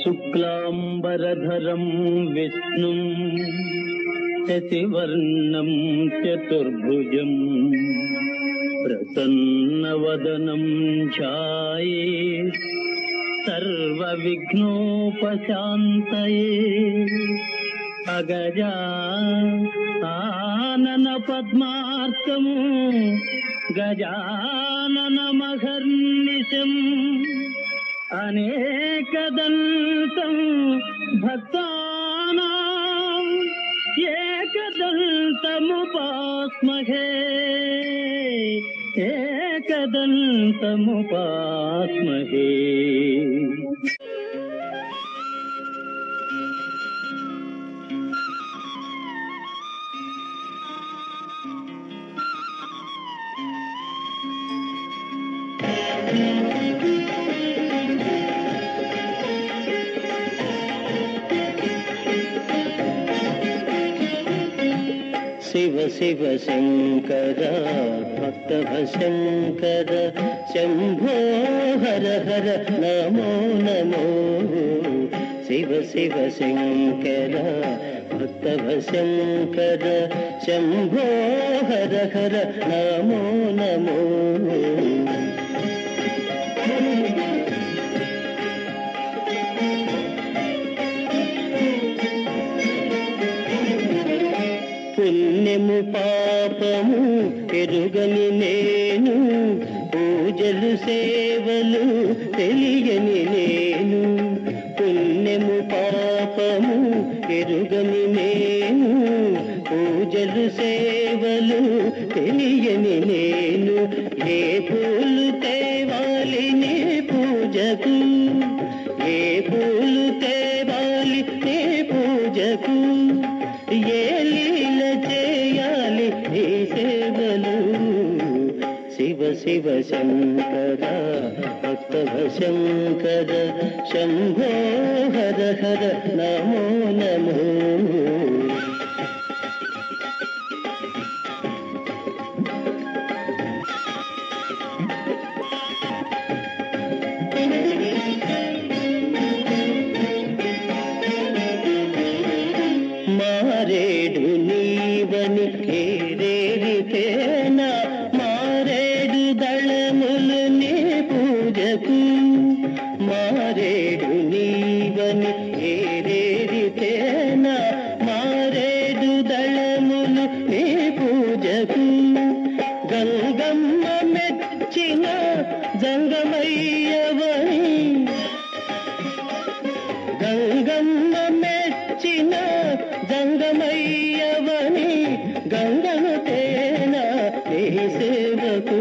శుక్లాంబరధరం విష్ణుం శశివర్ణం చతుర్భుజం ప్రసన్నవదనం ధ్యాయేత్ సర్వవిఘ్నోపశాంతయే అగజానన పద్మార్కము గజాననమహర్నిశం అనేకదంతం భక్తానాం ఏకదంతముపాస్మహే ఏకదంతముపాస్మహే. శివ శివ శంకర భక్తభశంకర శంభో హర హర నమో నమో. శివ శివ శంకర భక్తభశంకర శంభో హర హర నమో నమో. పుణ్యము పాపము ఎరుగని నేను, పూజలు సేవలు తెలియని నేను. పుణ్యము పాపము ఎరుగని నేను, పూజలు సేవలు తెలియని నేను. ఏ పూలు తేవాలి నీ పూజకు, ఏ పూలు తేవాలి నీ పూజకు, ఏ లీల చేయాలి నీ సేవలు. శివ శివ శంకర భక్తభశంకర శంభో హర హర నమో నమో. మారేడు నీవని కేరేరితేనా, మారేడు దళములు నీ పూజకు. మారేడు నీవని కేరేరితేనా, మారేడు దళములు నీ పూజకు. గంగమ్మ మెచ్చిన జంగమయ్యవని, గంగమ్మ మెచ్చిన జంగమయ్యవని, గంగను తేనా నీ సేవకు.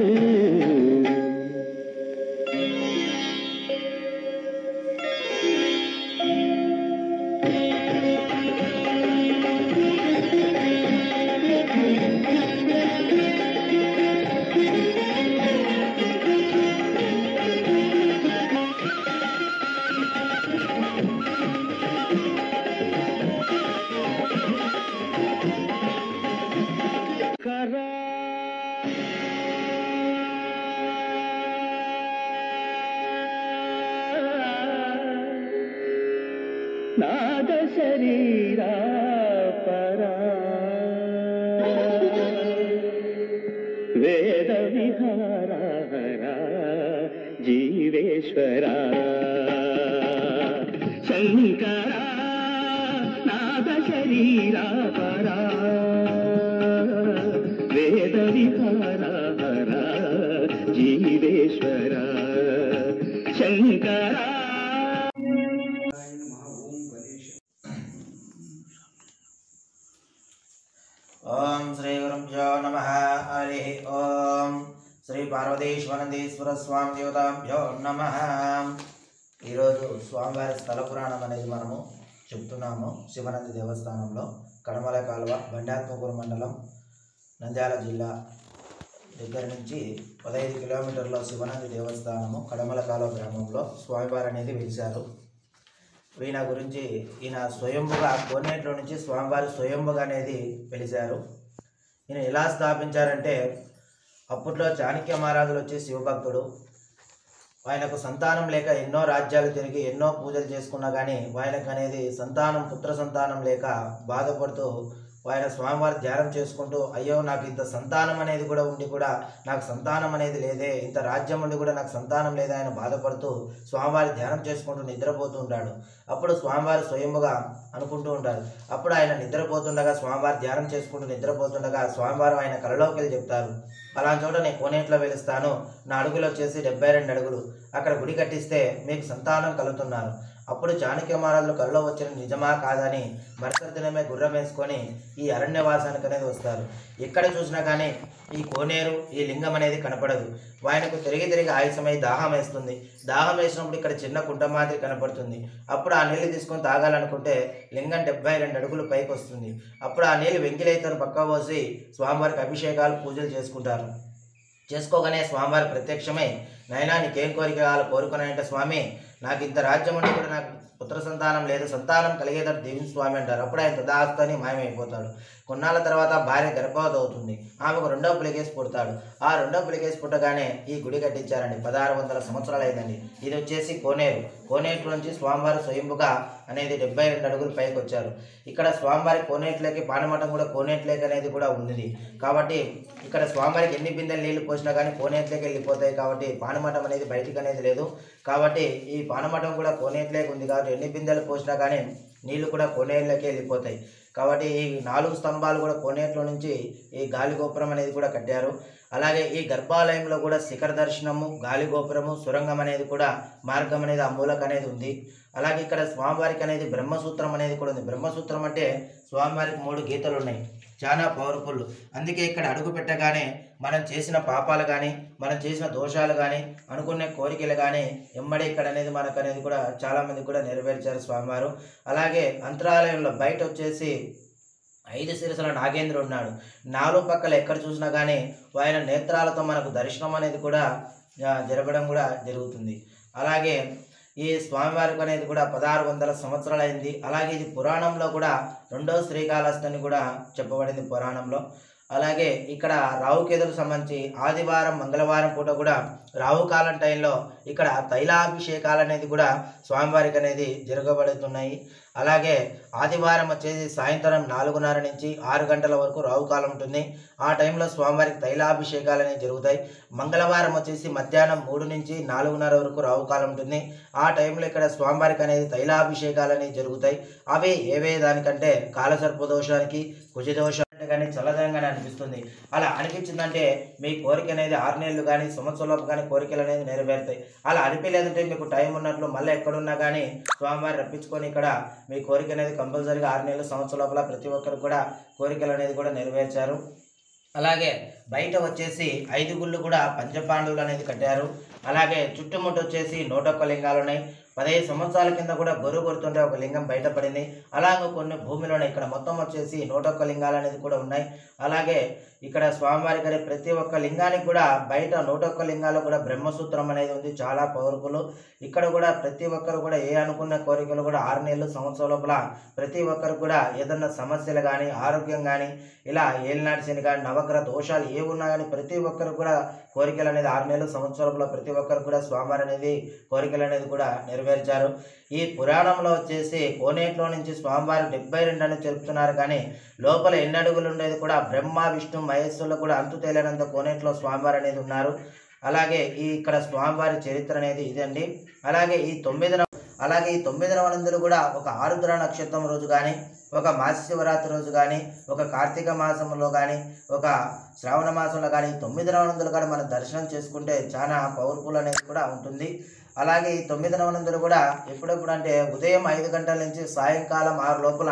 నాద శరీరా పరా వేద విహారా జీవేశ్వరా శంకరా నాద శరీరా పరా వేద విహారా జీవేశ్వరా శంకరా. ఓం శ్రీ గురుభ్యో నమః. హరి ఓం శ్రీ పార్వతీశ్వరందీశ్వర స్వామి దేవతాభ్యో నమః. ఈరోజు స్వామివారి స్థల పురాణం అనేది మనము చెప్తున్నాము. శివనంది దేవస్థానంలో కడమల కాలువ, బండాత్మకూరు మండలం, నంద్యాల జిల్లా దగ్గర నుంచి 15 కిలోమీటర్ల శివనంది దేవస్థానము కడమల కాలువ గ్రామంలో స్వామివారు అనేది వెలిశారు. ఈయన గురించి ఈయన స్వయంభుగా కోనేట్లో నుంచి స్వామివారి స్వయంభుగా అనేది వెలిశారు. ఈయన ఎలా స్థాపించారంటే, అప్పట్లో చాణక్య మహారాజులు వచ్చి శివభక్తుడు, ఆయనకు సంతానం లేక ఎన్నో రాజ్యాలు తిరిగి ఎన్నో పూజలు చేసుకున్నా కానీ ఆయనకు అనేది పుత్ర సంతానం లేక బాధపడుతూ ఆయన స్వామివారి ధ్యానం చేసుకుంటూ అయ్యో నాకు ఇంత సంతానం అనేది కూడా ఉండి కూడా నాకు సంతానం అనేది లేదే, ఇంత రాజ్యం ఉండి కూడా నాకు సంతానం లేదే ఆయన బాధపడుతూ స్వామివారి ధ్యానం చేసుకుంటూ నిద్రపోతూ ఉంటాడు. అప్పుడు స్వామివారు స్వయంగా అనుకుంటూ ఉంటారు. అప్పుడు ఆయన నిద్రపోతుండగా స్వామివారి ధ్యానం చేసుకుంటూ నిద్రపోతుండగా స్వామివారు ఆయన కలలోకి వెళ్ళి చెప్తారు, అలాంటి చోట నేను కోనేట్లో వెలుస్తాను, నా అడుగులు వచ్చేసి 72 అడుగులు, అక్కడ గుడి కట్టిస్తే మీకు సంతానం కలుగుతున్నారు. అప్పుడు చాణక్య మహారాజులు కలలో వచ్చిన నిజమా కాదని మరుసటి దినమే గుర్రం వేసుకొని ఈ అరణ్యవాసానికి అనేది వస్తారు. ఎక్కడ చూసినా కానీ ఈ కోనేరు ఈ లింగం అనేది కనపడదు. ఆయనకు తిరిగి ఆయాసమై దాహం వేస్తుంది. దాహం వేసినప్పుడు ఇక్కడ చిన్న కుంట మాదిరి కనపడుతుంది. అప్పుడు ఆ నీళ్ళు తీసుకొని తాగాలనుకుంటే లింగం 72 అడుగులు పైకి వస్తుంది. అప్పుడు ఆ నీళ్ళు వెంకిలైతను పక్క పోసి స్వామివారికి అభిషేకాలు పూజలు చేసుకుంటారు. చేసుకోగానే స్వామివారి ప్రత్యక్షమై నైనా నీకేం కోరిక కావాలో కోరుకున్నాయంటే స్వామి నాకు ఇంత రాజ్యం ఉండి కూడా నాకు పుత్ర సంతానం లేదు, సంతానం కలిగేటట్టు దీవించు స్వామి అంటారు. అప్పుడు ఆయన తదాస్తని మాయమైపోతాడు. కొన్నాళ్ళ తర్వాత భార్య గర్భవతి అవుతుంది. ఆమెకు 2వ పులికేసి పుడతాడు. ఆ 2వ పులికేసి పుట్టగానే ఈ గుడి కట్టించారండి. 1600 సంవత్సరాలు అయిందండి. ఇది వచ్చేసి కోనేరు. కోనేరు నుంచి స్వామివారు స్వయంపుగా అనేది 72 అడుగులు పైకి వచ్చారు. ఇక్కడ స్వామివారి కోనేట్లోకి పానమఠం కూడా కోనేట్లోకి అనేది కూడా ఉంది. కాబట్టి ఇక్కడ స్వామివారికి ఎన్ని బిందెలు నీళ్లు పోసినా కానీ కోనేట్లోకి వెళ్ళిపోతాయి. కాబట్టి పానమఠం అనేది బయటికి అనేది లేదు. కాబట్టి ఈ పానమఠం కూడా కోనేట్లోకి ఉంది. కాబట్టి ఎన్ని బిందెలు పోసినా కానీ నీళ్లు కూడా కోనేరులోకి వెళ్ళిపోతాయి. కాబట్టి ఈ 4 స్తంభాలు కూడా కోనేట్లో నుంచి ఈ గాలిగోపురం అనేది కూడా కట్టారు. అలాగే ఈ గర్భాలయంలో కూడా శిఖర దర్శనము, గాలిగోపురము, సురంగం అనేది కూడా మార్గం అనేది ఆ మూలక అనేది ఉంది. అలాగే ఇక్కడ స్వామివారికి అనేది బ్రహ్మసూత్రం అనేది కూడా ఉంది. బ్రహ్మసూత్రం అంటే స్వామివారికి 3 గీతలు ఉన్నాయి, చాలా పవర్ఫుల్. అందుకే ఇక్కడ అడుగు పెట్టగానే మనం చేసిన పాపాలు కానీ మనం చేసిన దోషాలు కానీ అనుకునే కోరికలు కానీ ఎమ్మడే ఇక్కడ అనేది మనకు అనేది కూడా చాలామంది కూడా నెరవేర్చారు స్వామివారు. అలాగే అంతరాలయంలో బయట వచ్చేసి 5 శిరసుల నాగేంద్రుడు ఉన్నాడు. 4 పక్కల ఎక్కడ చూసినా కానీ ఆయన నేత్రాలతో మనకు దర్శనం అనేది కూడా జరగడం కూడా జరుగుతుంది. అలాగే ఈ స్వామివారికి అనేది కూడా 1600 సంవత్సరాలు అయింది. అలాగే ఇది పురాణంలో కూడా 2వ శ్రీకాళహస్తి అని కూడా చెప్పబడింది పురాణంలో. అలాగే ఇక్కడ రావుకేతులకు సంబంధించి ఆదివారం మంగళవారం పూట కూడా రావుకాలం టైంలో ఇక్కడ తైలాభిషేకాలు అనేది కూడా స్వామివారికి అనేది జరగబడుతున్నాయి. అలాగే ఆదివారం వచ్చేసి సాయంత్రం 4:30 నుంచి 6 గంటల వరకు రావుకాలం ఉంటుంది. ఆ టైంలో స్వామివారికి తైలాభిషేకాలు అనేవి జరుగుతాయి. మంగళవారం వచ్చేసి మధ్యాహ్నం 3 నుంచి 4:30 వరకు రావుకాలం ఉంటుంది. ఆ టైంలో ఇక్కడ స్వామివారికి అనేది తైలాభిషేకాలు అనేవి జరుగుతాయి. అవి ఏవే దానికంటే కాలసర్పదోషానికి, కుజదోషానికి కానీ చల్లదనంగానే అనిపిస్తుంది. అలా అనిపించిందంటే మీ కోరిక అనేది 6 నెలలు కానీ సంవత్సరంలోపు కానీ కోరికలు అనేది నెరవేరుతాయి. అలా అనిపించలేదంటే మీకు టైం ఉన్నట్లు మళ్ళీ ఎక్కడున్నా కానీ స్వామివారి రప్పించుకొని ఇక్కడ మీ కోరిక అనేది కంపల్సరీగా 6 నెలలు సంవత్సరం లోపల ప్రతి ఒక్కరు కూడా కోరికలు అనేది కూడా నెరవేర్చారు. అలాగే బయట వచ్చేసి 5 గుళ్ళు కూడా పంచపాండవులు అనేది కట్టారు. అలాగే చుట్టుముట్టు వచ్చేసి 101 లింగాలు ఉన్నాయి. 15 సంవత్సరాల కింద కూడా గొర్రె కొడుతుంటే ఒక లింగం బయటపడింది. అలాగే కొన్ని భూమిలోనే ఇక్కడ మొత్తం వచ్చేసి 101 లింగాలు అనేది కూడా ఉన్నాయి. అలాగే ఇక్కడ స్వామివారికి అనే ప్రతి ఒక్క లింగానికి కూడా బయట 101 లింగాలు కూడా బ్రహ్మసూత్రం అనేది ఉంది, చాలా పవర్ఫుల్. ఇక్కడ కూడా ప్రతి ఒక్కరు కూడా ఏ అనుకున్న కోరికలు కూడా 6 నెలలు సంవత్సరం లోపల ప్రతి ఒక్కరు కూడా ఏదన్నా సమస్యలు కానీ ఆరోగ్యం కానీ ఇలా ఏలినాటి శని కానీ నవగ్రహ దోషాలు ఏ ఉన్నా కానీ ప్రతి ఒక్కరు కూడా కోరికలు అనేది 6 నెలలు సంవత్సరంలో ప్రతి ఒక్కరు కూడా స్వామివారి అనేది కోరికలు అనేది కూడా నెరవేర్చారు. ఈ పురాణంలో వచ్చేసి కోనేట్లో నుంచి స్వామివారు 72 అని చెప్తున్నారు. కానీ లోపల ఎన్ని అడుగులు ఉండేది కూడా బ్రహ్మ విష్ణు మహేశ్వరులు కూడా అంతు తేలినంత కోనేట్లో స్వామివారు అనేది ఉన్నారు. అలాగే ఇక్కడ స్వామివారి చరిత్ర అనేది ఇదండి. అలాగే ఈ 9 నవనందులు కూడా ఒక ఆరుద్ర నక్షత్రం రోజు కానీ, ఒక మాస శివరాత్రి రోజు కానీ, ఒక కార్తీక మాసంలో కానీ, ఒక శ్రావణ మాసంలో కానీ 9 నవనందులు కూడా మనం దర్శనం చేసుకుంటే చాలా పవర్ఫుల్ అనేది కూడా ఉంటుంది. అలాగే ఈ 9 నవనందులు కూడా ఎప్పుడెప్పుడు అంటే ఉదయం 5 గంటల నుంచి సాయంకాలం 6 లోపల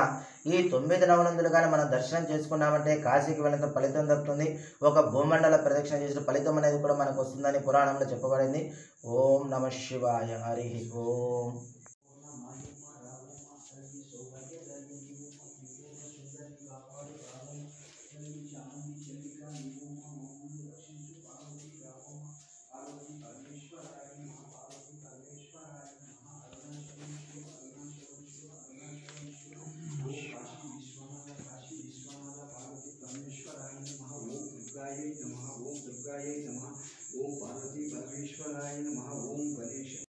ఈ 9 నవనందులు కానీ మనం దర్శనం చేసుకున్నామంటే కాశీకి వెళ్ళినంత ఫలితం దక్కుతుంది. ఒక భూమండల ప్రదక్షిణ చేసిన ఫలితం అనేది కూడా మనకు వస్తుందని పురాణంలో చెప్పబడింది. ఓం నమః శివాయ. హరి ఓం.